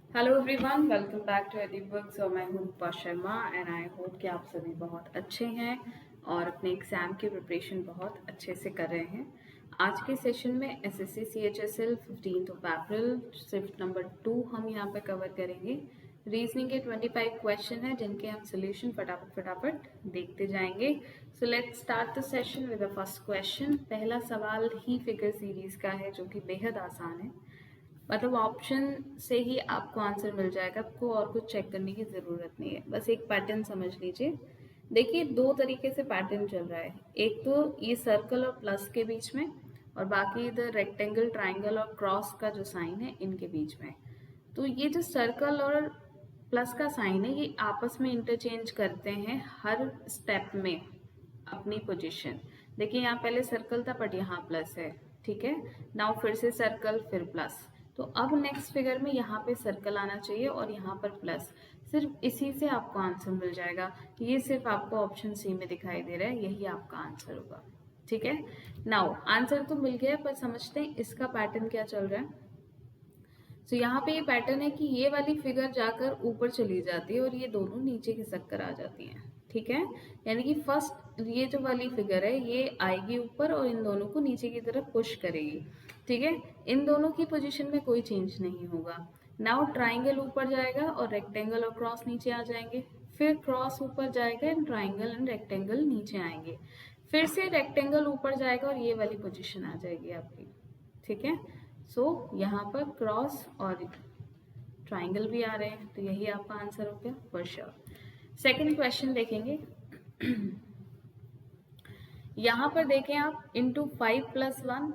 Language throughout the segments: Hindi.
Hello everyone, welcome back to AD books. और मैं हूँ Rupa Sharma and I hope कि आप सभी बहुत अच्छे हैं और अपने एग्ज़ाम की प्रिपरेशन बहुत अच्छे से कर रहे हैं। आज के सेशन में एसएससी सीएचएसएल 15 अप्रैल शिफ्ट नंबर 2 हम यहाँ पे कवर करेंगे। रीजनिंग के 25 क्वेश्चन है जिनके हम सोल्यूशन फटाफट देखते जाएंगे। So let's start the session with the first question. पहला सवाल ही फिगर सीरीज का है जो कि बेहद आसान है, मतलब ऑप्शन से ही आपको आंसर मिल जाएगा, आपको और कुछ चेक करने की ज़रूरत नहीं है, बस एक पैटर्न समझ लीजिए। देखिए, दो तरीके से पैटर्न चल रहा है, एक तो ये सर्कल और प्लस के बीच में, और बाकी इधर रेक्टेंगल, ट्राइंगल और क्रॉस का जो साइन है इनके बीच में। तो ये जो सर्कल और प्लस का साइन है ये आपस में इंटरचेंज करते हैं हर स्टेप में अपनी पोजीशन। देखिए, यहाँ पहले सर्कल था बट यहाँ प्लस है, ठीक है। नाउ फिर से सर्कल फिर प्लस, तो अब नेक्स्ट फिगर में यहाँ पे सर्कल आना चाहिए और यहाँ पर प्लस। सिर्फ इसी से आपको आंसर मिल जाएगा। ये सिर्फ आपको ऑप्शन सी में दिखाई दे रहा है, यही आपका आंसर होगा, ठीक है। नाउ आंसर तो मिल गया, पर समझते हैं इसका पैटर्न क्या चल रहा है। तो यहाँ पे ये पैटर्न है कि ये वाली फिगर जाकर ऊपर चली जाती है और ये दोनों नीचे खिसक कर आ जाती हैं, ठीक है। यानी कि फर्स्ट ये जो वाली फिगर है ये आएगी ऊपर और इन दोनों को नीचे की तरफ पुश करेगी, ठीक है। इन दोनों की पोजीशन में कोई चेंज नहीं होगा। नाउ ट्राइंगल ऊपर जाएगा और रेक्टेंगल और क्रॉस नीचे आ जाएंगे, फिर क्रॉस ऊपर जाएगा एंड ट्राइंगल एंड रेक्टेंगल नीचे आएंगे, फिर से रेक्टेंगल ऊपर जाएगा और ये वाली पोजीशन आ जाएगी आपकी, ठीक है। सो यहाँ पर क्रॉस और ट्राइंगल भी आ रहे हैं, तो यही आपका आंसर हो गया फॉर श्योर। सेकंड क्वेश्चन देखेंगे। यहाँ पर देखें आप, इंटू 5+1,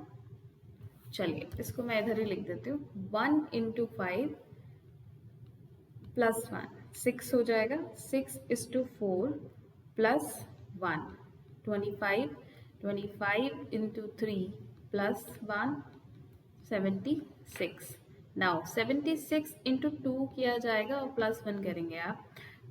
चलिए इसको मैं इधर ही लिख देती हूँ। 1 × 5+1 6 हो जाएगा। 6:4 +1 25। 25 × 3 +1 76। नाउ 76 × 2 किया जाएगा और +1 करेंगे आप।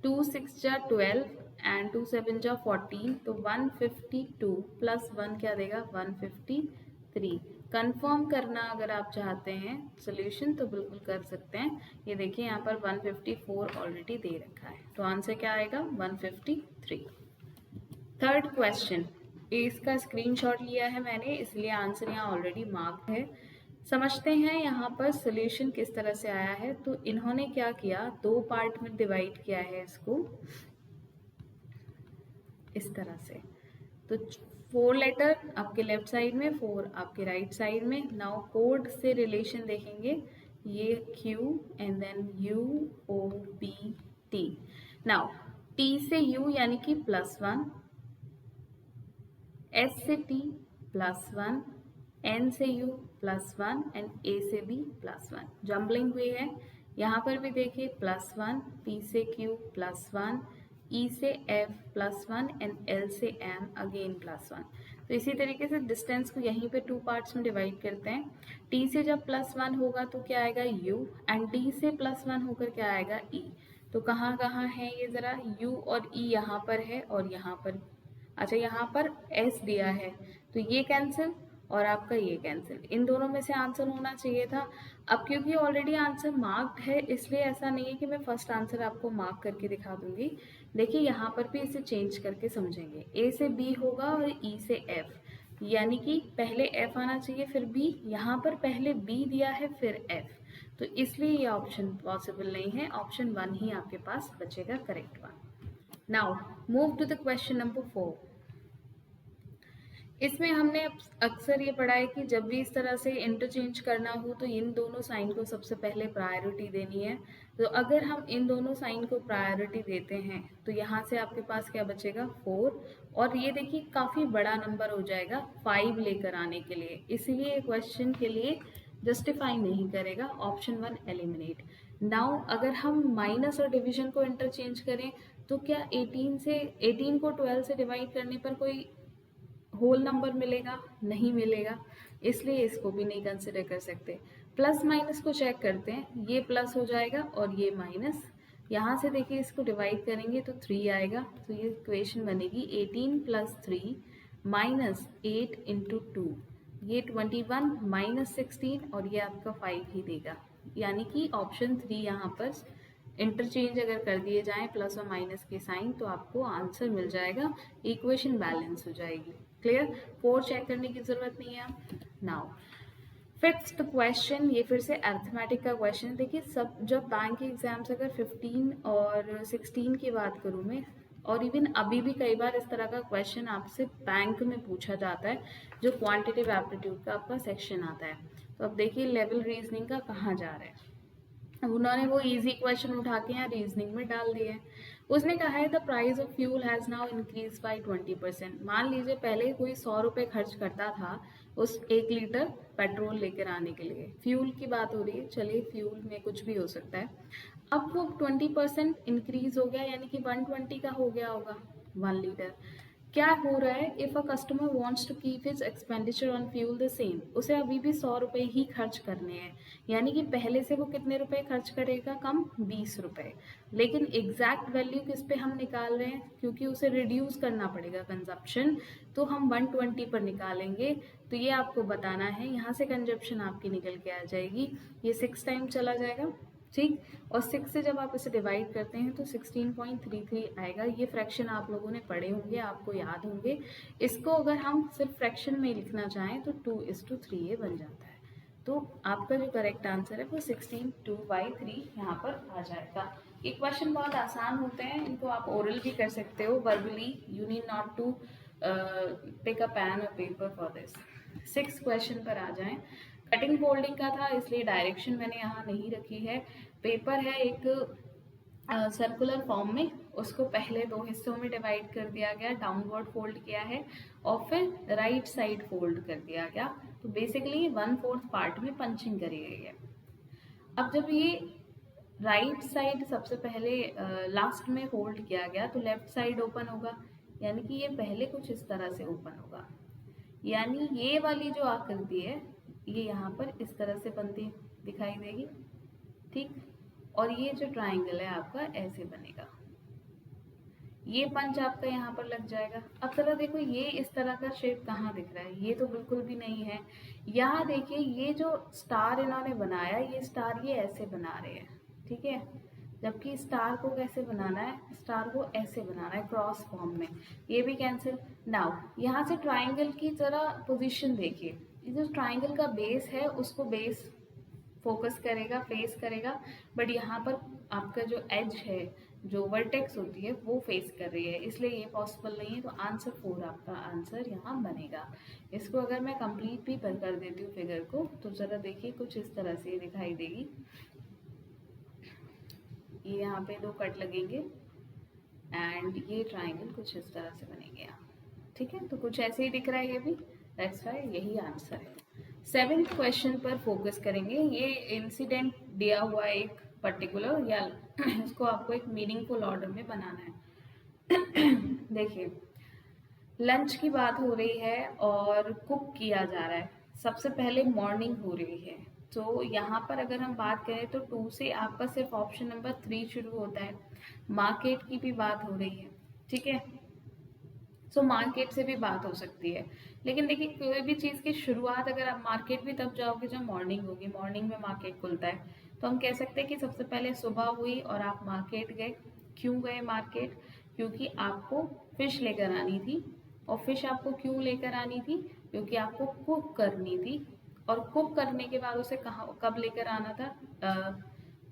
2 6 जा 12 एंड 2 7 जा 14, तो 152 +1 क्या देगा 153। कंफर्म करना अगर आप चाहते हैं सोल्यूशन तो बिल्कुल कर सकते हैं। ये देखिए यहाँ पर 154 ऑलरेडी दे रखा है, तो आंसर क्या आएगा 153। थर्ड क्वेश्चन, इसका स्क्रीनशॉट लिया है मैंने, इसलिए आंसर यहाँ ऑलरेडी मार्क्ड है। समझते हैं यहाँ पर सोल्यूशन किस तरह से आया है। तो इन्होंने क्या किया, दो पार्ट में डिवाइड किया है इसको इस तरह से। तो 4 लेटर आपके लेफ्ट साइड में, 4 आपके राइट साइड में। नाउ कोड से रिलेशन देखेंगे, ये Q and then U O B T। Now T से U यानी कि +1, S से T +1, N से U +1 एंड A से B +1। जम्बलिंग हुई है, यहाँ पर भी देखिए +1, P से Q +1, E से F +1 एंड L से M अगेन +1। तो इसी तरीके से डिस्टेंस को यहीं पे 2 पार्ट्स में डिवाइड करते हैं। T से जब +1 होगा तो क्या आएगा U, एंड D से +1 होकर क्या आएगा E। तो कहाँ कहाँ है ये ज़रा, U और E यहाँ पर है और यहाँ पर, अच्छा यहाँ पर S दिया है, तो ये कैंसिल और आपका ये कैंसिल, इन दोनों में से आंसर होना चाहिए था। अब क्योंकि ऑलरेडी आंसर मार्क्ड है, इसलिए ऐसा नहीं है कि मैं फर्स्ट आंसर आपको मार्क करके दिखा दूंगी। देखिए यहाँ पर भी इसे चेंज करके समझेंगे। A से B होगा और E से F, यानी कि पहले F आना चाहिए फिर B, यहाँ पर पहले B दिया है फिर F, तो इसलिए ये ऑप्शन पॉसिबल नहीं है। ऑप्शन 1 ही आपके पास बचेगा, correct one. Now move to the question number 4। इसमें हमने अक्सर ये पढ़ा है कि जब भी इस तरह से इंटरचेंज करना हो तो इन दोनों साइन को सबसे पहले प्रायोरिटी देनी है। तो अगर हम इन दोनों साइन को प्रायोरिटी देते हैं तो यहाँ से आपके पास क्या बचेगा 4, और ये देखिए काफ़ी बड़ा नंबर हो जाएगा 5 लेकर आने के लिए, इसीलिए क्वेश्चन के लिए जस्टिफाई नहीं करेगा। Option 1 eliminate. नाउ अगर हम माइनस और डिवीजन को इंटरचेंज करें तो क्या 18 को 12 से डिवाइड करने पर कोई होल नंबर मिलेगा, नहीं मिलेगा, इसलिए इसको भी नहीं कंसिडर कर सकते। प्लस माइनस को चेक करते हैं, ये प्लस हो जाएगा और ये माइनस। यहाँ से देखिए इसको डिवाइड करेंगे तो 3 आएगा, तो ये इक्वेशन बनेगी 18 + 3 -8 × 2, ये 21 -16 और ये आपका 5 ही देगा। यानी कि ऑप्शन 3 यहाँ पर इंटरचेंज अगर कर दिए जाएं प्लस और माइनस के साइन तो आपको आंसर मिल जाएगा, इक्वेशन बैलेंस हो जाएगी। क्लियर? 4 चेक करने की जरूरत नहीं है। नाउ फिफ्थ क्वेश्चन, ये फिर से अर्थमेटिक का क्वेश्चन। देखिए सब जब बैंक के एग्जाम्स अगर 15 और 16 की बात करूँ मैं, और इवन अभी भी कई बार इस तरह का क्वेश्चन आपसे बैंक में पूछा जाता है जो क्वांटिटेटिव एप्टीट्यूड का आपका सेक्शन आता है। तो अब देखिए लेवल रीजनिंग का कहाँ जा रहा है। अब उन्होंने वो इजी क्वेश्चन उठा के यहाँ रीजनिंग में डाल दिए। उसने कहा है the price of fuel has now increase by 20%। मान लीजिए पहले कोई 100 रुपये खर्च करता था उस 1 लीटर पेट्रोल लेकर आने के लिए, फ्यूल की बात हो रही है, चलिए फ्यूल में कुछ भी हो सकता है। अब वो 20% इंक्रीज हो गया, यानी कि 120 का हो गया होगा 1 लीटर। क्या हो रहा है, if a customer wants to keep his expenditure on fuel the same, उसे अभी भी 100 रुपये ही खर्च करने हैं, यानी कि पहले से वो कितने रुपए खर्च करेगा, कम 20 रुपये। लेकिन एग्जैक्ट वैल्यू किस पे हम निकाल रहे हैं, क्योंकि उसे रिड्यूस करना पड़ेगा कंजप्शन, तो हम 120 पर निकालेंगे। तो ये आपको बताना है, यहाँ से कंजप्शन आपकी निकल के आ जाएगी, ये 6 टाइम चला जाएगा, ठीक। और 6 से जब आप इसे डिवाइड करते हैं तो 16.33 आएगा। ये फ्रैक्शन आप लोगों ने पढ़े होंगे, आपको याद होंगे। इसको अगर हम सिर्फ फ्रैक्शन में लिखना चाहें तो 2:3 ये बन जाता है। तो आपका जो करेक्ट आंसर है वो 16/2/3 यहाँ पर आ जाएगा। ये क्वेश्चन बहुत आसान होते हैं, इनको आप ओरल भी कर सकते हो, verbally you need not to pick a pen और पेपर फॉर दिस। 6 क्वेश्चन पर आ जाएं। कटिंग फोल्डिंग का था इसलिए डायरेक्शन मैंने यहाँ नहीं रखी है। पेपर है एक सर्कुलर फॉर्म में, उसको पहले 2 हिस्सों में डिवाइड कर दिया गया, डाउनवर्ड फोल्ड किया है और फिर राइट साइड फोल्ड कर दिया गया। तो बेसिकली 1/4 पार्ट में पंचिंग करी गई है। अब जब ये राइट साइड सबसे पहले लास्ट में फोल्ड किया गया तो लेफ्ट साइड ओपन होगा, यानी कि ये पहले कुछ इस तरह से ओपन होगा, यानी ये वाली जो आकृति है ये यहाँ पर इस तरह से बनती दिखाई देगी, ठीक। और ये जो ट्राइंगल है आपका ऐसे बनेगा, ये पंच आपका यहाँ पर लग जाएगा। अब जरा देखो ये इस तरह का शेप कहाँ दिख रहा है, ये तो बिल्कुल भी नहीं है। यहाँ देखिए ये जो स्टार इन्होंने बनाया, ये स्टार ये ऐसे बना रहे हैं, ठीक है, जबकि स्टार को कैसे बनाना है, स्टार को ऐसे बनाना है क्रॉस फॉर्म में, ये भी कैंसिल। नाउ यहाँ से ट्राइंगल की जरा पोजीशन देखिए, ये जो ट्राइंगल का बेस है उसको बेस फोकस करेगा, फेस करेगा, बट यहाँ पर आपका जो एज है, जो वर्टेक्स होती है वो फेस कर रही है, इसलिए ये पॉसिबल नहीं है। तो आंसर 4 आपका आंसर यहाँ बनेगा। इसको अगर मैं कंप्लीट भी कर देती हूँ फिगर को, तो ज़रा देखिए कुछ इस तरह से दिखाई देगी। ये यहाँ पे 2 कट लगेंगे एंड ये ट्राइंगल कुछ इस तरह से बनेंगे यहाँ, ठीक है। तो कुछ ऐसे ही दिख रहा है ये भी, दैट्स वाई यही आंसर है। 7th क्वेश्चन पर फोकस करेंगे। ये इंसिडेंट दिया हुआ है एक पर्टिकुलर, या इसको आपको एक मीनिंगफुल ऑर्डर में बनाना है। देखिए लंच की बात हो रही है और कुक किया जा रहा है। सबसे पहले मॉर्निंग हो रही है, तो यहाँ पर अगर हम बात करें तो 2 से आपका सिर्फ ऑप्शन नंबर 3 शुरू होता है। मार्केट की भी बात हो रही है, ठीक है, सो मार्केट से भी बात हो सकती है। लेकिन देखिए कोई भी चीज़ की शुरुआत, अगर आप मार्केट भी तब जाओगे जब मॉर्निंग होगी, मॉर्निंग में मार्केट खुलता है, तो हम कह सकते हैं कि सबसे पहले सुबह हुई और आप मार्केट गए। क्यों गए मार्केट, क्योंकि आपको फिश लेकर आनी थी, और फिश आपको क्यों लेकर आनी थी, क्योंकि आपको कुक करनी थी, और कुक करने के बाद उसे कहाँ कब लेकर आना था,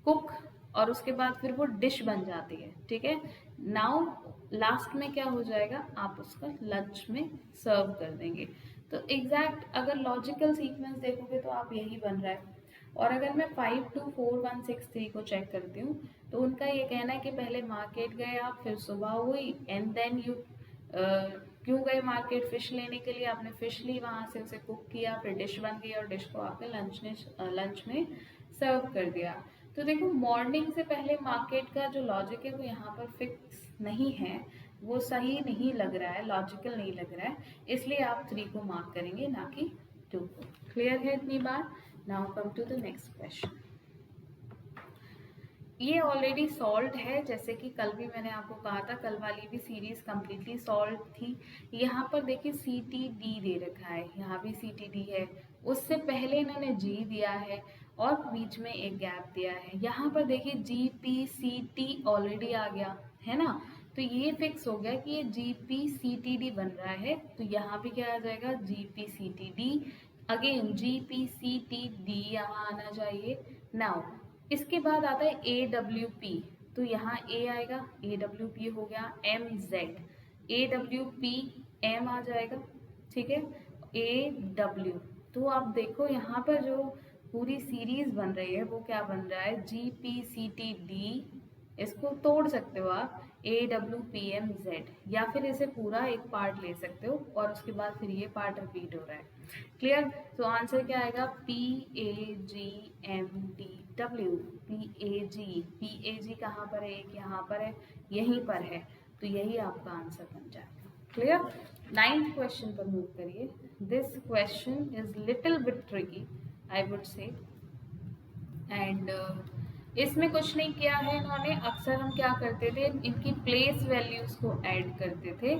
कुक, और उसके बाद फिर वो डिश बन जाती है, ठीक है। नाउ लास्ट में क्या हो जाएगा, आप उसका लंच में सर्व कर देंगे। तो एग्जैक्ट अगर लॉजिकल सीक्वेंस देखोगे तो आप यही बन रहा है। और अगर मैं 5 2 4 1 6 3 को चेक करती हूँ तो उनका ये कहना है कि पहले मार्केट गए आप, फिर सुबह हुई एंड देन यू क्यों गए मार्केट, फिश लेने के लिए, आपने फिश ली, वहाँ से उसे कुक किया, फिर डिश बन गई और डिश को आपने लंच में सर्व कर दिया। तो देखो मॉर्निंग से पहले मार्केट का जो लॉजिक है वो यहाँ पर फिक्स नहीं है, वो सही नहीं लग रहा है, लॉजिकल नहीं लग रहा है, इसलिए आप 3 को मार्क करेंगे ना कि 2 को। क्लियर है इतनी बात? Now come to the next question. ये ऑलरेडी सॉल्व है, जैसे कि कल भी मैंने आपको कहा था, कल वाली भी सीरीज कम्प्लीटली सॉल्व थी। यहाँ पर देखिए CTD दे रखा है, यहाँ भी CTD है, उससे पहले इन्होंने G दिया है, और बीच में एक गैप दिया है। यहाँ पर देखिए GPCT ऑलरेडी आ गया है ना, तो ये फिक्स हो गया कि ये GPCTD बन रहा है, तो यहाँ भी क्या आ जाएगा GPCTD, अगेन GPCTD यहाँ आना चाहिए। नाउ इसके बाद आता है AWP, तो यहाँ A आएगा, AWP हो गया, MZ, AWP M आ जाएगा, ठीक है, AW। तो आप देखो यहाँ पर जो पूरी सीरीज बन रही है वो क्या बन रहा है GPCTD, इसको तोड़ सकते हो आप AWPMZ, या फिर इसे पूरा एक पार्ट ले सकते हो और उसके बाद फिर ये पार्ट रिपीट हो रहा है। क्लियर? तो आंसर क्या आएगा PAGMDW, PAG कहाँ पर है, एक यहाँ पर है, यहीं पर है, तो यही आपका आंसर बन जाएगा। क्लियर? 9th क्वेश्चन पर मूव करिए। This question is little bit tricky I would say, and इसमें कुछ नहीं किया है इन्होंने। अक्सर हम क्या करते थे, इनकी प्लेस वैल्यूज को ऐड करते थे,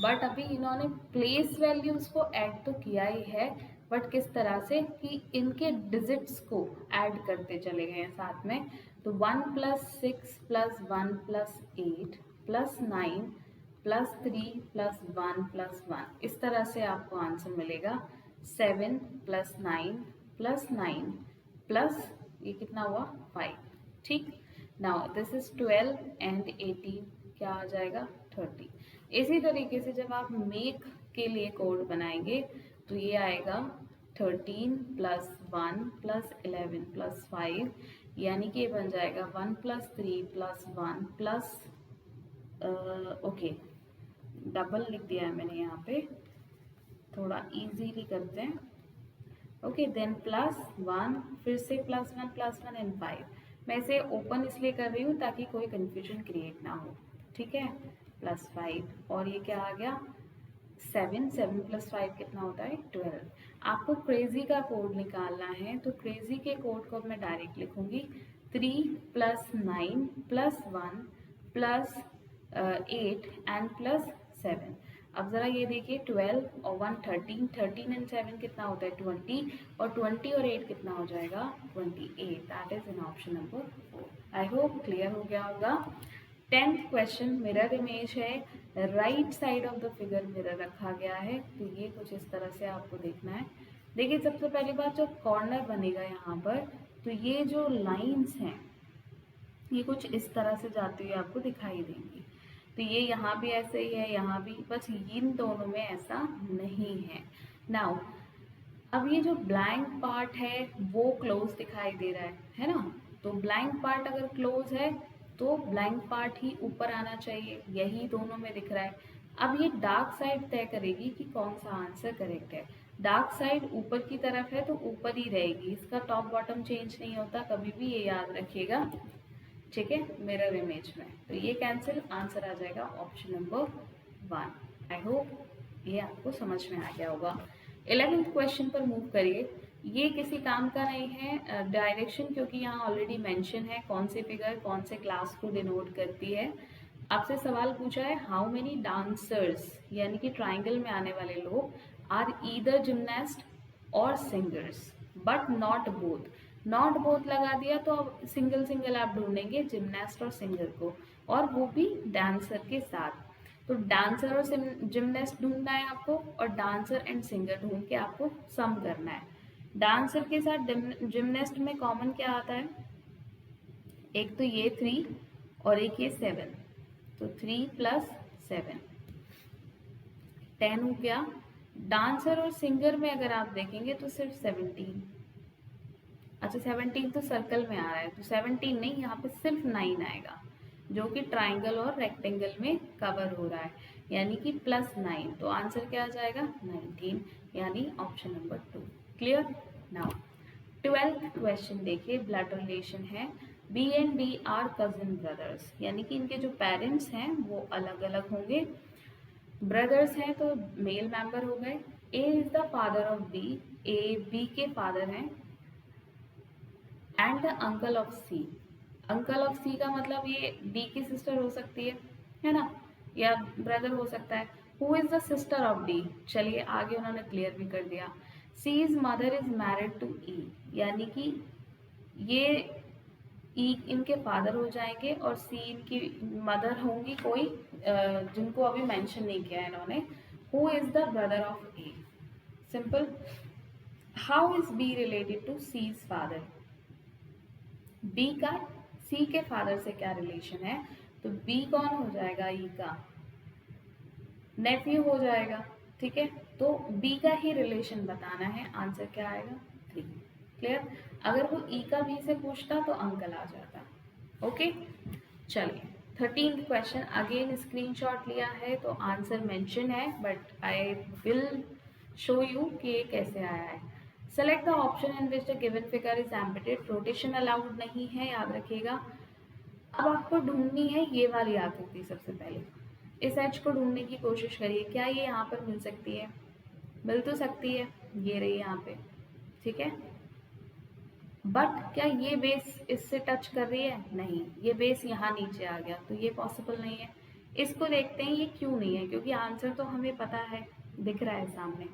बट अभी इन्होंने प्लेस वैल्यूज को ऐड तो किया ही है, बट किस तरह से कि इनके डिजिट्स को ऐड करते चले गए हैं साथ में। तो 1 + 6 + 1 + 8 + 9 + 3 + 1 + 1, इस तरह से आपको आंसर मिलेगा 7 + 9 + 9 प्लस ये कितना हुआ 5, ठीक। नाउ दिस इज 12 एंड 18, क्या आ जाएगा 30। इसी तरीके से जब आप मेक के लिए कोड बनाएंगे तो ये आएगा 13 + 1 + 11 + 5, यानी कि ये बन जाएगा 1 + 3 + 1 प्लस ओके डबल लिख दिया है मैंने यहाँ पे, थोड़ा इजीली करते हैं। ओके देन +1, फिर से +1 +1 एंड 5। मैं इसे ओपन इसलिए कर रही हूँ ताकि कोई कंफ्यूजन क्रिएट ना हो, ठीक है। +5 और ये क्या आ गया 7, 7 + 5 कितना होता है 12। आपको क्रेजी का कोड निकालना है, तो क्रेजी के कोड को मैं डायरेक्ट लिखूंगी 3 + 9 + 1 + 8 एंड +7। अब ज़रा ये देखिए 12 और 1 13, 13 एंड 7 कितना होता है 20, और 20 और 8 कितना हो जाएगा 28, that is in option number 4। I hope clear हो गया होगा। 10th क्वेश्चन मिरर इमेज है, right side of the figure mirror रखा गया है, तो ये कुछ इस तरह से आपको देखना है। देखिए सबसे पहली बात जो कॉर्नर बनेगा यहाँ पर, तो ये जो लाइंस हैं ये कुछ इस तरह से जाती हुई आपको दिखाई देंगी। तो ये यहाँ भी ऐसे ही है, यहाँ भी, बस इन दोनों में ऐसा नहीं है। नाउ अब ये जो ब्लैंक पार्ट है वो क्लोज दिखाई दे रहा है ना, तो ब्लैंक पार्ट अगर क्लोज है तो ब्लैंक पार्ट ही ऊपर आना चाहिए, यही दोनों में दिख रहा है। अब ये डार्क साइड तय करेगी कि कौन सा आंसर करेक्ट है। डार्क साइड ऊपर की तरफ है तो ऊपर ही रहेगी, इसका टॉप बॉटम चेंज नहीं होता, कभी भी ये याद रखिएगा, ठीक है, मिरर इमेज में। तो ये कैंसिल, आंसर आ जाएगा ऑप्शन नंबर 1। आई होप ये आपको समझ में आ गया होगा। 11th क्वेश्चन पर मूव करिए। ये किसी काम का नहीं है डायरेक्शन, क्योंकि यहाँ ऑलरेडी मेंशन है कौन सी फिगर कौन से क्लास को डिनोट करती है। आपसे सवाल पूछा है हाउ मेनी डांसर्स, यानी कि ट्राइंगल में आने वाले लोग, आर ईदर जिमनास्ट और singers but not both. Not both लगा दिया तो अब सिंगल सिंगल आप ढूंढेंगे जिमनास्ट और सिंगर को, और वो भी डांसर के साथ। तो डांसर और जिमनास्ट ढूंढना है आपको, और डांसर एंड सिंगर ढूंढ के आपको सम करना है। डांसर के साथ जिमनास्ट में कॉमन क्या आता है, एक तो ये 3 और एक ये 7, तो 3 + 7 10 हो गया। डांसर और सिंगर में अगर आप देखेंगे तो सिर्फ 17, अच्छा 17 तो सर्कल में आ रहा है, तो 17 नहीं, यहाँ पे सिर्फ 9 आएगा, जो कि ट्राइंगल और रेक्टेंगल में कवर हो रहा है, यानी कि +9, तो आंसर क्या आ जाएगा 19, यानी option number 2। Clear? Now 12th question देखिए, ब्लड रिलेशन है। B and D are cousin brothers, यानी कि इनके जो पेरेंट्स हैं वो अलग अलग होंगे। ब्रदर्स हैं तो मेल मेंबर हो गए। A is the father of B, A B के फादर हैं, and the uncle of C. Uncle of C का मतलब ये डी की सिस्टर हो सकती है ना, या ब्रदर हो सकता है। Who is the sister of D, चलिए आगे उन्होंने क्लियर भी कर दिया। C is mother is married to E, यानी कि ये ई इनके फादर हो जाएंगे और सी इनकी मदर होंगी कोई जिनको अभी मेंशन नहीं किया है इन्होंने. Who is the brother of A? Simple. How is B related to C's father? B का सी के फादर से क्या रिलेशन है? तो बी कौन हो जाएगा? ई का नेफ्यू हो जाएगा. ठीक है, तो बी का ही रिलेशन बताना है. आंसर क्या आएगा? 3. क्लियर? अगर वो ई का बी से पूछता तो अंकल आ जाता. ओके, चलिए 13th क्वेश्चन. अगेन स्क्रीनशॉट लिया है तो आंसर मेंशन है, but I will show you कि ये कैसे आया है. Select the option in which the given figure is embedded. Rotation allowed नहीं है, याद रखिएगा. अब आपको ढूंढनी है ये वाली आकृति. सबसे पहले इस एच को ढूंढने की कोशिश करिए. क्या ये यहाँ पर मिल सकती है? मिल तो सकती है, ये रही यहाँ पे. ठीक है, बट क्या ये बेस इससे टच कर रही है? नहीं, ये बेस यहाँ नीचे आ गया, तो ये पॉसिबल नहीं है. इसको देखते हैं ये क्यों नहीं है, क्योंकि आंसर तो हमें पता है, दिख रहा है सामने.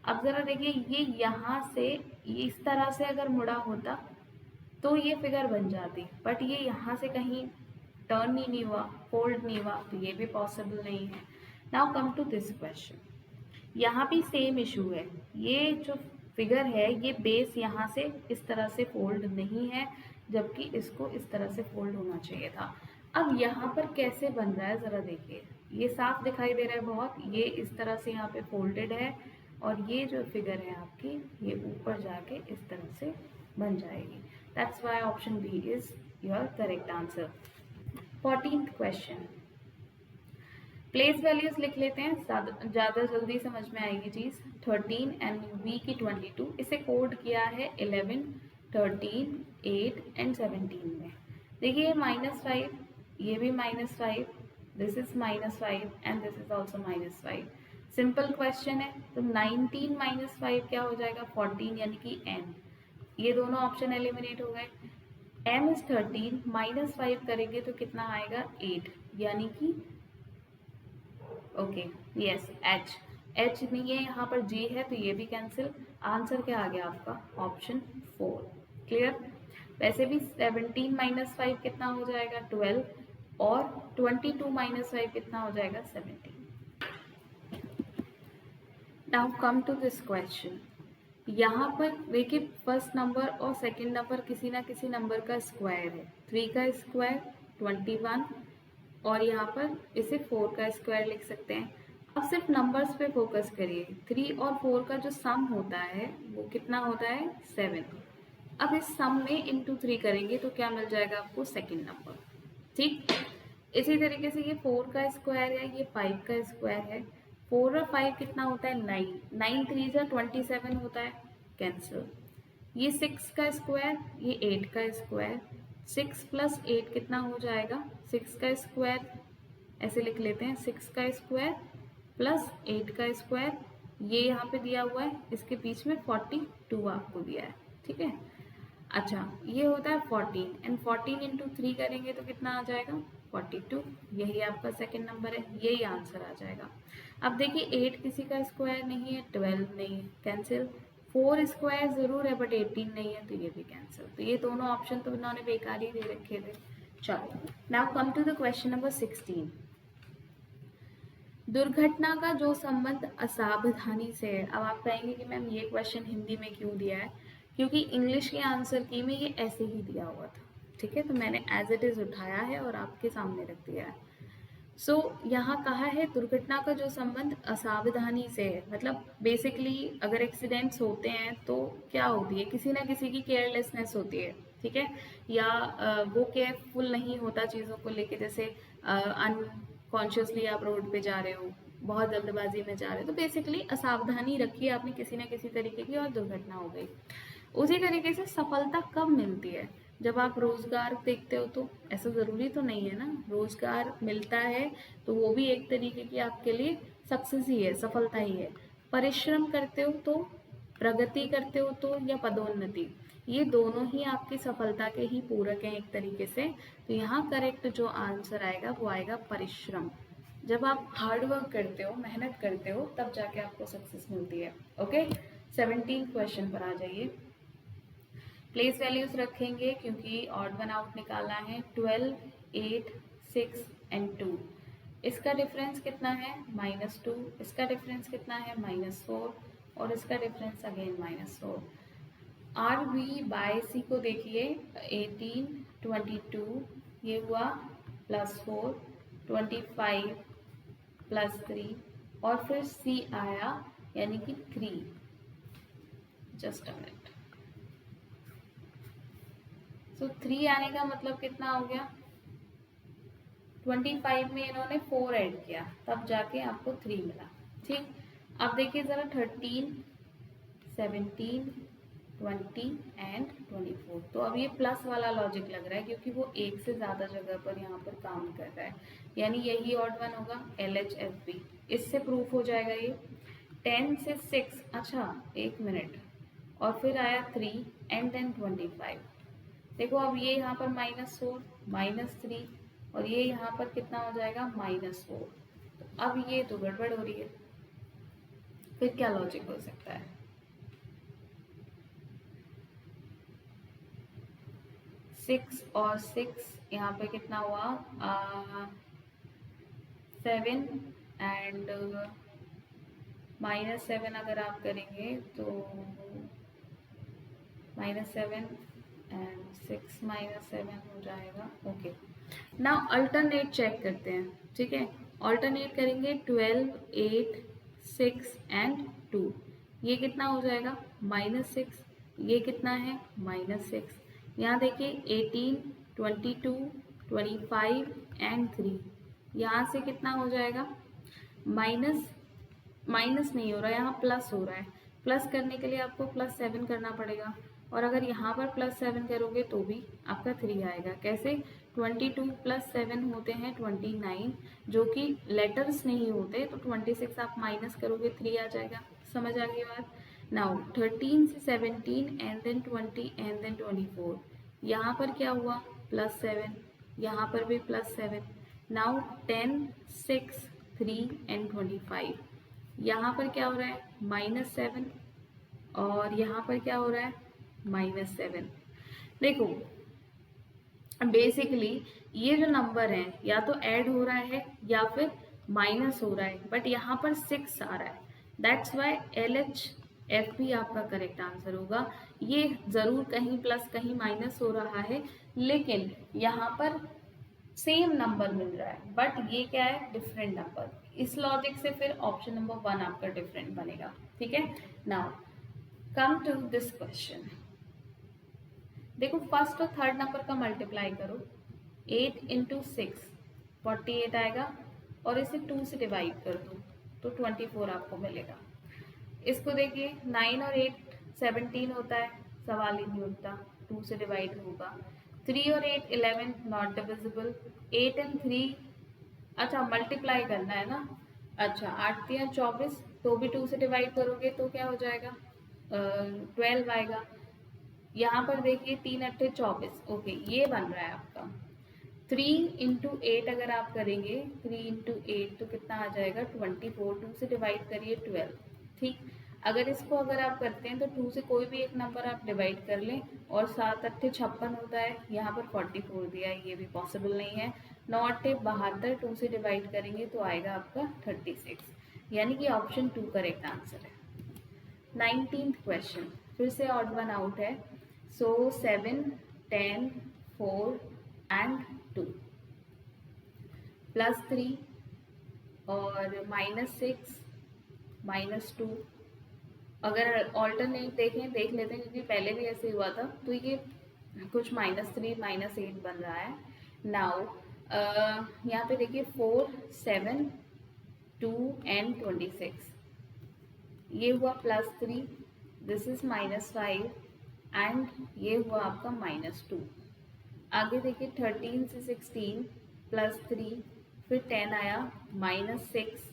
अब जरा देखिए, ये यहाँ से इस तरह से अगर मुड़ा होता तो ये फिगर बन जाती, बट ये यहाँ से कहीं टर्न ही नहीं हुआ, फोल्ड नहीं हुआ, तो ये भी पॉसिबल नहीं है. Now come to this question. यहाँ भी सेम इशू है. ये जो फिगर है ये बेस यहाँ से इस तरह से फोल्ड नहीं है, जबकि इसको इस तरह से फोल्ड होना चाहिए था. अब यहाँ पर कैसे बन रहा है जरा देखिए. ये साफ दिखाई दे रहा है बहुत. ये इस तरह से यहाँ पे फोल्डेड है और ये जो फिगर है आपकी ये ऊपर जाके इस तरह से बन जाएगी. That's why option B is your correct answer. 14th question. Place values लिख लेते हैं, ज़्यादा जल्दी समझ में आएगी चीज़. 13 एंड बी की 22. इसे कोड किया है 11, 13, 8 एंड 17 में. देखिए -5, ये भी -5, this is -5 and this is also -5. Simple question है. तो 19 -5 क्या हो जाएगा? 14, यानी कि n. ये दोनों ऑप्शन एलिमिनेट हो गए. m इज 13, -5 करेंगे तो कितना आएगा? 8, यानी कि ओके यस एच नहीं है यहाँ पर, जी है, तो ये भी कैंसिल. आंसर क्या आ गया आपका? ऑप्शन 4. क्लियर? वैसे भी 17 -5 कितना हो जाएगा? 12. और 22 -5 कितना हो जाएगा? 17. Now come to this question. यहाँ पर देखिए, फर्स्ट नंबर और सेकंड नंबर किसी ना किसी नंबर का स्क्वायर है. 3 का स्क्वायर 21, और यहाँ पर इसे 4 का स्क्वायर लिख सकते हैं. अब सिर्फ नंबर्स पे फोकस करिए. 3 और 4 का जो सम होता है वो कितना होता है? 7. अब इस सम में इंटू 3 करेंगे तो क्या मिल जाएगा आपको? Second number. ठीक, इसी तरीके से ये 4 का स्क्वायर है, ये 5 का स्क्वायर है. 4 और 5 कितना होता है? 9. 9 3 जा 27 होता है, कैंसिल. ये 6 का स्क्वायर, ये 8 का स्क्वायर. 6 + 8 कितना हो जाएगा? 6 का स्क्वायर, ऐसे लिख लेते हैं, 6 का स्क्वायर प्लस 8 का स्क्वायर. ये यहाँ पे दिया हुआ है, इसके बीच में 42 आपको दिया है. ठीक है, अच्छा, ये होता है 14, एंड 14 इंटू 3 करेंगे तो कितना आ जाएगा? 42. यही आपका सेकंड नंबर है, यही आंसर आ जाएगा. अब देखिए, 8 किसी का स्क्वायर नहीं है, 12 नहीं है, कैंसिल. 4 स्क्वायर ज़रूर है बट 18 नहीं है, तो ये भी कैंसिल. तो ये दोनों ऑप्शन तो इन्होंने बेकार ही दे रखे थे. चलो, now come to the question number 16. दुर्घटना का जो संबंध असावधानी से है. अब आप कहेंगे कि मैम ये क्वेश्चन हिंदी में क्यों दिया है? क्योंकि इंग्लिश के आंसर की में ये ऐसे ही दिया हुआ था. ठीक है, तो मैंने एज इट इज़ उठाया है और आपके सामने रख दिया है. सो यहाँ कहा है दुर्घटना का जो संबंध असावधानी से है. मतलब बेसिकली अगर एक्सीडेंट्स होते हैं तो क्या होती है? किसी ना किसी की केयरलेसनेस होती है. ठीक है, या वो केयरफुल नहीं होता चीज़ों को लेके. जैसे अनकॉन्शियसली आप रोड पे जा रहे हो, बहुत जल्दबाजी में जा रहे हो, तो बेसिकली असावधानी रखी आपने किसी ना किसी तरीके की और दुर्घटना हो गई. उसी तरीके से सफलता कब मिलती है? जब आप रोजगार देखते हो, तो ऐसा ज़रूरी तो नहीं है ना, रोजगार मिलता है तो वो भी एक तरीके की आपके लिए सक्सेस ही है, सफलता ही है. परिश्रम करते हो तो, प्रगति करते हो तो, या पदोन्नति, ये दोनों ही आपकी सफलता के ही पूरक हैं एक तरीके से. तो यहाँ करेक्ट जो आंसर आएगा वो आएगा परिश्रम. जब आप हार्ड वर्क करते हो, मेहनत करते हो, तब जाके आपको सक्सेस मिलती है. ओके, 17 क्वेश्चन पर आ जाइए. प्लेस वैल्यूज रखेंगे क्योंकि ऑड वन आउट निकालना है। 12, 8, 6 एंड 2। इसका डिफरेंस कितना है? -2। इसका डिफरेंस कितना है? -4। और इसका difference again -4। R B by C को देखिए, 18, 22 ये हुआ +4, 25 +3 और फिर सी आया यानी कि 3। Just a minute. सो 3 आने का मतलब कितना हो गया? 25 में इन्होंने 4 ऐड किया तब जाके आपको 3 मिला। ठीक, अब देखिए ज़रा 13, 17, 20 एंड 24। तो अब ये प्लस वाला लॉजिक लग रहा है क्योंकि वो एक से ज़्यादा जगह पर यहाँ पर काम कर रहा है, यानी यही ऑड वन होगा, LHFB। इससे प्रूफ हो जाएगा ये। 10 से 6, अच्छा 1 मिनट, और फिर आया 3 एंड देन 25। देखो अब ये यहाँ पर -4, -3 और ये यहाँ पर कितना हो जाएगा? -4। तो अब ये तो गड़बड़ हो रही है, फिर क्या लॉजिक हो सकता है? 6 और 6 यहाँ पे कितना हुआ? 7 एंड -7 अगर आप करेंगे तो -7 एंड 6 -7 हो जाएगा। ओके, नाउ अल्टरनेट चेक करते हैं। ठीक है, अल्टरनेट करेंगे। 12, 8, 6 एंड 2। ये कितना हो जाएगा? -6। ये कितना है? -6। यहाँ देखिए 18, 22, 25 एंड 3। यहाँ से कितना हो जाएगा? माइनस माइनस नहीं हो रहा है, यहाँ प्लस हो रहा है। प्लस करने के लिए आपको +7 करना पड़ेगा, और अगर यहाँ पर +7 करोगे तो भी आपका 3 आएगा। कैसे? 22 + 7 होते हैं 29, जो कि लेटर्स नहीं होते, तो 26 आप माइनस करोगे 3 आ जाएगा। समझ आ गई बात? नाउ 13 से 17 एंड देन 20 एंड देन 24। यहाँ पर क्या हुआ? +7, यहाँ पर भी +7। Now 10, 6, 3 and 25। यहाँ पर क्या हो रहा है? -7 और यहाँ पर क्या हो रहा है? -7। देखो बेसिकली ये जो नंबर है या तो ऐड हो रहा है या फिर माइनस हो रहा है, बट यहाँ पर 6 आ रहा है। दैट्स वाई LHFB आपका करेक्ट आंसर होगा। ये ज़रूर कहीं प्लस कहीं माइनस हो रहा है, लेकिन यहाँ पर सेम नंबर मिल रहा है, बट ये क्या है? Different number. इस लॉजिक से फिर ऑप्शन नंबर 1 आपका डिफरेंट बनेगा। ठीक है, now come to this question. देखो फर्स्ट और थर्ड नंबर का मल्टीप्लाई करो। 8 × 6 48 आएगा, और इसे 2 से डिवाइड कर दो तो 24 आपको मिलेगा। इसको देखिए 9 और 8 17 होता है, सवाल ही नहीं उठता, 2 से डिवाइड होगा। 3 और 8 11 नॉट डिविजिबल। 8 एंड 3, अच्छा मल्टीप्लाई करना है ना। अच्छा 8 3 24, तो भी 2 से डिवाइड करोगे तो क्या हो जाएगा? 12 आएगा। यहाँ पर देखिए 3 8 24। ओके, ये बन रहा है आपका। 3 × 8 अगर आप करेंगे, 3 × 8 तो कितना आ जाएगा? 24। 2 से डिवाइड करिए 12। ठीक, अगर इसको अगर आप करते हैं तो 2 से कोई भी एक नंबर आप डिवाइड कर लें, और 7 8 56 होता है, यहाँ पर 44 दिया है, ये भी पॉसिबल नहीं है। 9 8 72, 2 से डिवाइड करेंगे तो आएगा आपका 36, यानी कि ऑप्शन 2 करेक्ट आंसर है। 19th क्वेश्चन फिर से ऑड वन आउट है। सो 7, 10, 4 एंड 2 +3 और -6 -2। अगर ऑल्टरनेट देख लेते हैं क्योंकि पहले भी ऐसे हुआ था, तो ये कुछ -3 -8 बन रहा है। नाउ यहाँ पे देखिए 4, 7, 2 एंड 26। ये हुआ +3, दिस इज -5 एंड ये हुआ आपका -2। आगे देखिए 13 से 16 +3, फिर 10 आया, -6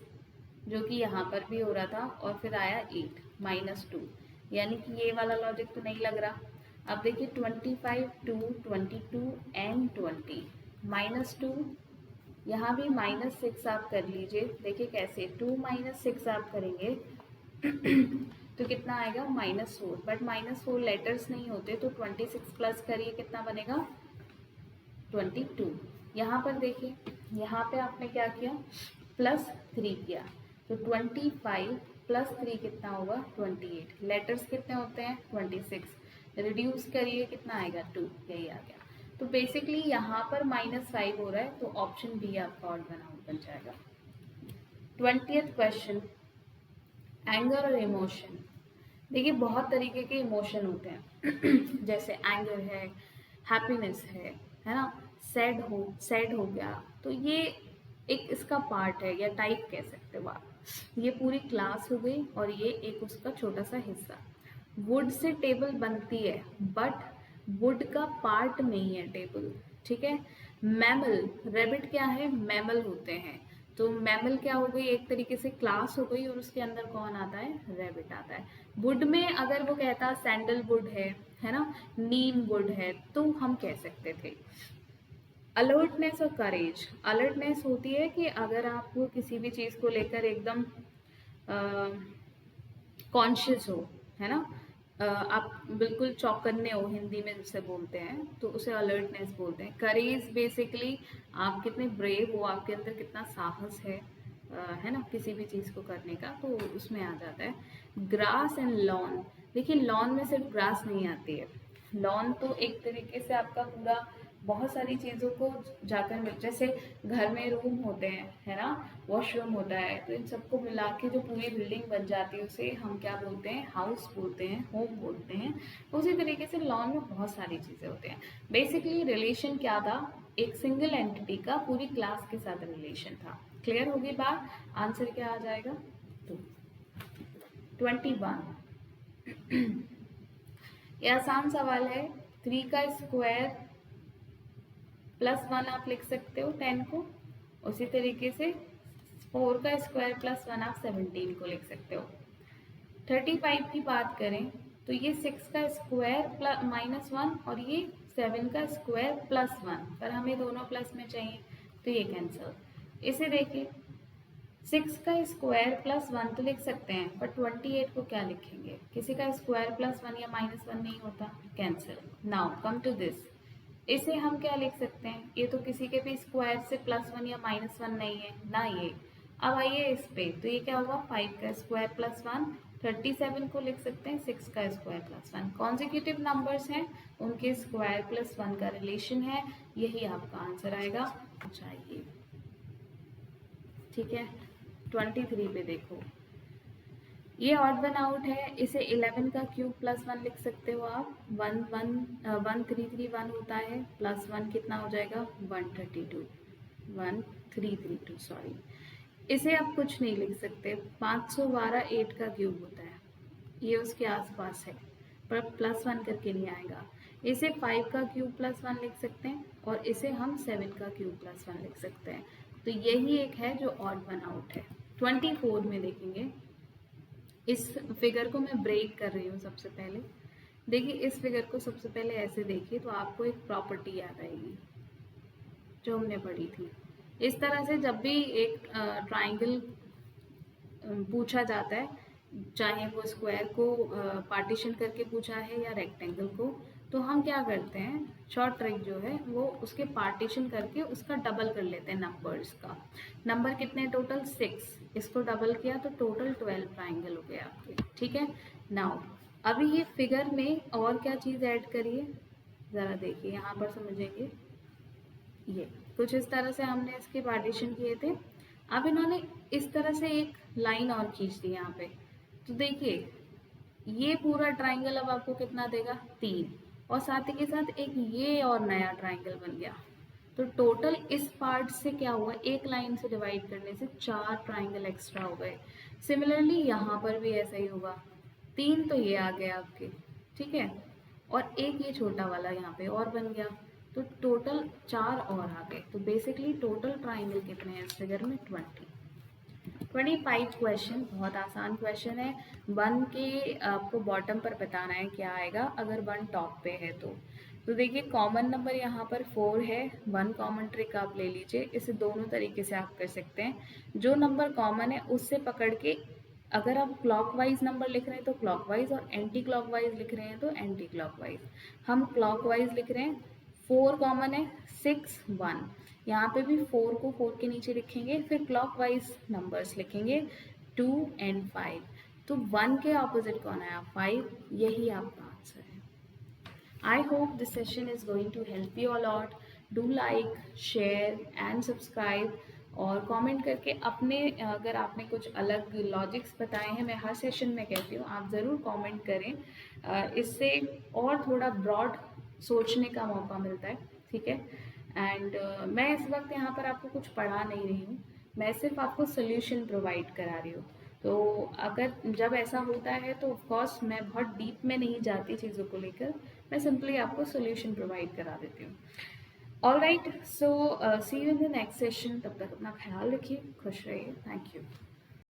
जो कि यहाँ पर भी हो रहा था, और फिर आया 8 -2, यानी कि ये वाला लॉजिक तो नहीं लग रहा। अब देखिए 25, 2, 22 एंड 20 -2। यहाँ भी -6 आप कर लीजिए। देखिए कैसे 2 - 6 आप करेंगे तो कितना आएगा -4, बट -4 लेटर्स नहीं होते, तो 26 प्लस करिए कितना बनेगा 22। यहाँ पर देखिए, यहाँ पे आपने क्या किया +3 किया, तो 25 प्लस 3 कितना होगा 28। लेटर्स कितने होते हैं 26, रिड्यूस करिए कितना आएगा 2, यही आ गया। तो बेसिकली यहाँ पर -5 हो रहा है, तो ऑप्शन बी आपका ऑड वन आउट बन जाएगा। 20th क्वेश्चन, एंगर और इमोशन। देखिए बहुत तरीके के इमोशन होते हैं जैसे एंगर है, हैप्पीनेस है ना, सैड हो गया, तो ये एक इसका पार्ट है या टाइप कह सकते हो आप। ये पूरी क्लास हो गई और ये एक उसका छोटा सा हिस्सा। वुड से टेबल बनती है, बट वुड का पार्ट नहीं है टेबल, ठीक है। मैमल, रैबिट क्या है, मैमल होते हैं, तो मैमल क्या हो गई, एक तरीके से क्लास हो गई, और उसके अंदर कौन आता है, रैबिट आता है। वुड में अगर वो कहता सैंडलवुड है ना, नीम वुड है, तो हम कह सकते थे। अलर्टनेस और करेज, अलर्टनेस होती है कि अगर आप किसी भी चीज़ को लेकर एकदम कॉन्शियस हो, है ना, आप बिल्कुल चौकन्ने हो, हिंदी में जिसे बोलते हैं, तो उसे अलर्टनेस बोलते हैं। करेज बेसिकली आप कितने ब्रेव हो, आपके अंदर कितना साहस है ना, किसी भी चीज़ को करने का, तो उसमें आ जाता है। ग्रास एंड लॉन, देखिए लॉन में सिर्फ ग्रास नहीं आती है, लॉन तो एक तरीके से आपका पूरा बहुत सारी चीज़ों को जाकर मिल, जैसे घर में रूम होते हैं, है ना, वॉशरूम होता है, तो इन सबको मिला के जो पूरी बिल्डिंग बन जाती है उसे हम क्या बोलते हैं, हाउस बोलते हैं, होम बोलते हैं। उसी तरीके से लॉन में बहुत सारी चीज़ें होते हैं। बेसिकली रिलेशन क्या था, एक सिंगल एंटिटी का पूरी क्लास के साथ रिलेशन था। क्लियर होगी बात, आंसर क्या आ जाएगा, तो 21। ये आसान सवाल है, 3 का स्क्वायर +1 आप लिख सकते हो 10 को, उसी तरीके से 4 का स्क्वायर +1 आप 17 को लिख सकते हो। 35 की बात करें तो ये 6 का स्क्वायर -1 और ये 7 का स्क्वायर +1, पर हमें दोनों प्लस में चाहिए, तो ये कैंसिल। इसे देखिए, 6 का स्क्वायर +1 तो लिख सकते हैं, पर 28 को क्या लिखेंगे, किसी का स्क्वायर +1 या -1 नहीं होता, cancel. Now come to this, इसे हम क्या लिख सकते हैं, ये तो किसी के भी स्क्वायर से +1 या -1 नहीं है ना ये। अब आइए इस पे, तो ये क्या होगा, 5 का स्क्वायर +1, 37 को लिख सकते हैं 6 का स्क्वायर +1। कॉन्जिक्यूटिव नंबर्स हैं, उनके स्क्वायर +1 का रिलेशन है, यही आपका आंसर आएगा चाहिए, ठीक है। 23 पे देखो, ये ऑड वन आउट है, इसे 11 का क्यूब +1 लिख सकते हो आप, 1331 होता है, +1 कितना हो जाएगा 132, 1332 सॉरी। इसे आप कुछ नहीं लिख सकते, 512 8 का क्यूब होता है, ये उसके आसपास है, पर +1 करके नहीं आएगा। इसे 5 का क्यूब +1 लिख सकते हैं, और इसे हम 7 का क्यूब +1 लिख सकते हैं, तो यही एक है जो ऑड वन आउट है। 24 में देखेंगे, इस फिगर को मैं ब्रेक कर रही हूँ सबसे पहले। देखिए इस फिगर को सबसे पहले ऐसे देखिए, तो आपको एक प्रॉपर्टी याद आएगी जो हमने पढ़ी थी। इस तरह से जब भी एक ट्राइंगल पूछा जाता है, चाहे वो स्क्वायर को पार्टीशन करके पूछा है या रेक्टेंगल को, तो हम क्या करते हैं, शॉर्ट ट्रिक जो है वो उसके पार्टीशन करके उसका डबल कर लेते हैं नंबर्स का। नंबर कितने टोटल 6, इसको डबल किया तो टोटल 12 ट्राइंगल हो गए आपके, ठीक है। नाउ अभी ये फिगर में और क्या चीज़ ऐड करिए, ज़रा देखिए यहाँ पर समझेंगे। ये कुछ इस तरह से हमने इसके पार्टीशन किए थे, अब इन्होंने इस तरह से एक लाइन और खींच दी यहाँ पे, तो देखिए ये पूरा ट्राइंगल अब आपको कितना देगा 3, और साथ ही के साथ एक ये और नया ट्राइंगल बन गया, तो टोटल इस पार्ट से क्या हुआ, एक लाइन से डिवाइड करने से 4 ट्राइंगल एक्स्ट्रा हो गए। सिमिलरली यहाँ पर भी ऐसा ही होगा, 3 तो ये आ गए आपके, ठीक है, और एक ये छोटा वाला यहाँ पे और बन गया, तो टोटल 4 और आ गए। तो बेसिकली टोटल ट्राइंगल कितने हैं इस फिगर में 25 क्वेश्चन, बहुत आसान क्वेश्चन है। 1 के आपको बॉटम पर बताना है क्या आएगा अगर 1 टॉप पे है तो देखिए कॉमन नंबर यहाँ पर 4 है, 1 कॉमन ट्रिक आप ले लीजिए, इसे दोनों तरीके से आप कर सकते हैं। जो नंबर कॉमन है उससे पकड़ के अगर आप क्लॉकवाइज नंबर लिख रहे हैं तो क्लॉकवाइज, और एंटी क्लॉकवाइज लिख रहे हैं तो एंटी क्लॉकवाइज। हम क्लॉकवाइज लिख रहे हैं, 4 कॉमन है, 6 1, यहाँ पे भी 4 को 4 के नीचे लिखेंगे, फिर क्लॉकवाइज नंबर्स लिखेंगे 2 एंड 5। तो 1 के ऑपोजिट कौन आया, 5, यही आपका आंसर है। I hope this session is going to help you a lot. Do like, share and subscribe और कमेंट करके अपने, अगर आपने कुछ अलग लॉजिक्स बताए हैं, मैं हर सेशन में कहती हूँ आप ज़रूर कमेंट करें, इससे और थोड़ा ब्रॉड सोचने का मौका मिलता है, ठीक है। एंड मैं इस वक्त यहाँ पर आपको कुछ पढ़ा नहीं रही हूँ, मैं सिर्फ आपको सोल्यूशन प्रोवाइड करा रही हूँ। तो अगर जब ऐसा होता है तो ऑफ कोर्स मैं बहुत डीप में नहीं जाती चीज़ों को लेकर, मैं सिंपली आपको सोल्यूशन प्रोवाइड करा देती हूँ। All right, so see you in the next session. तब तक अपना ख्याल रखिए, खुश रहिए, थैंक यू।